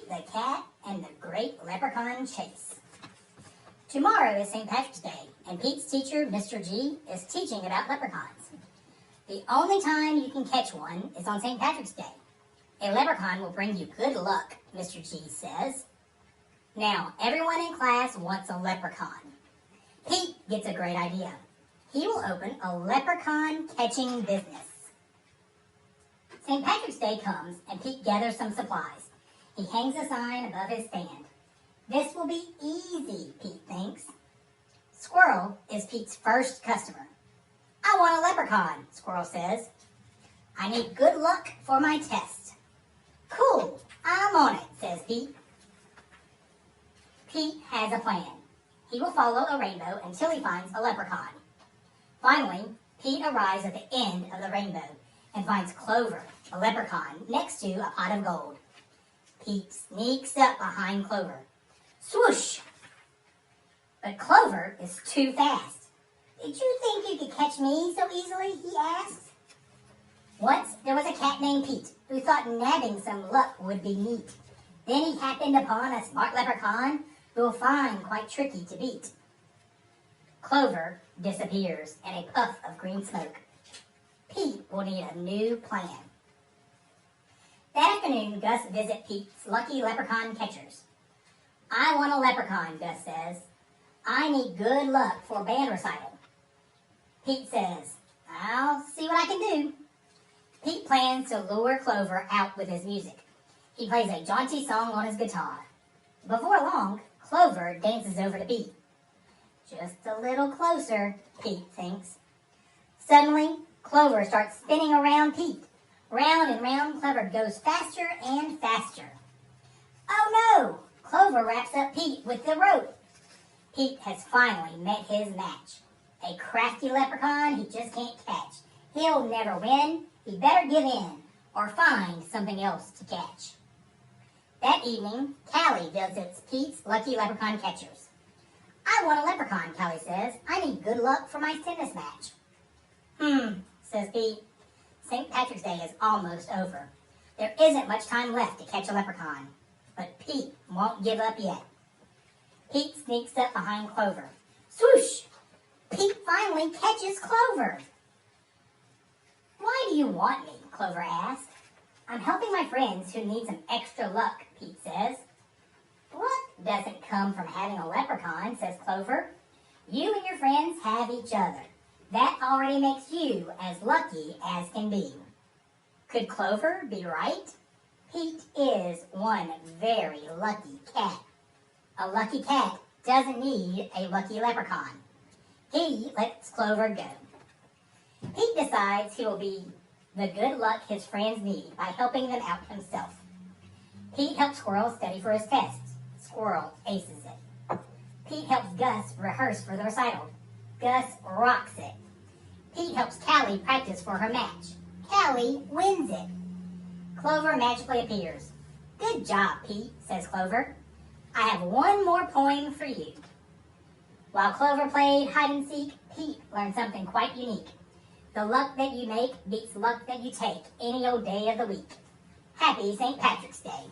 the Cat and the Great Leprechaun Chase. Tomorrow is St. Patrick's Day, and Pete's teacher, Mr. G, is teaching about leprechauns. The only time you can catch one is on St. Patrick's Day. A leprechaun will bring you good luck, Mr. G says. Now, everyone in class wants a leprechaun. Pete gets a great idea. He will open a leprechaun catching business. St. Patrick's Day comes, and Pete gathers some supplies. He hangs a sign above his stand. This will be easy, Pete thinks. Squirrel is Pete's first customer. I want a leprechaun, Squirrel says. I need good luck for my test. Cool, I'm on it, says Pete. Pete has a plan. He will follow a rainbow until he finds a leprechaun. Finally, Pete arrives at the end of the rainbow and finds Clover, a leprechaun, next to a pot of gold. Pete sneaks up behind Clover. Swoosh! But Clover is too fast. Did you think you could catch me so easily? He asks. Once there was a cat named Pete who thought nabbing some luck would be neat. Then he happened upon a smart leprechaun who will find quite tricky to beat. Clover disappears in a puff of green smoke. Pete will need a new plan. That afternoon, Gus visits Pete's lucky leprechaun catchers. I want a leprechaun, Gus says. I need good luck for a band recital. Pete says, I'll see what I can do. Pete plans to lure Clover out with his music. He plays a jaunty song on his guitar. Before long, Clover dances over to Pete. Just a little closer, Pete thinks. Suddenly, Clover starts spinning around Pete. Round and round, Clover goes faster and faster. Oh no! Clover wraps up Pete with the rope. Pete has finally met his match. A crafty leprechaun he just can't catch. He'll never win. He better give in or find something else to catch. That evening, Callie visits Pete's lucky leprechaun catchers. I want a leprechaun, Callie says. I need good luck for my tennis match. Says Pete. St. Patrick's Day is almost over. There isn't much time left to catch a leprechaun. But Pete won't give up yet. Pete sneaks up behind Clover. Swoosh! Pete finally catches Clover. Why do you want me? Clover asks. I'm helping my friends who need some extra luck, Pete says. Luck doesn't come from having a leprechaun, says Clover. You and your friends have each other. That already makes you as lucky as can be. Could Clover be right? Pete is one very lucky cat. A lucky cat doesn't need a lucky leprechaun. He lets Clover go. Pete decides he will be the good luck his friends need by helping them out himself. Pete helps Squirrel study for his tests. Squirrel aces it. Pete helps Gus rehearse for the recital. Gus rocks it. Pete helps Callie practice for her match. Callie wins it. Clover magically appears. Good job, Pete, says Clover. I have one more poem for you. While Clover played hide and seek, Pete learned something quite unique. The luck that you make beats luck that you take any old day of the week. Happy St. Patrick's Day.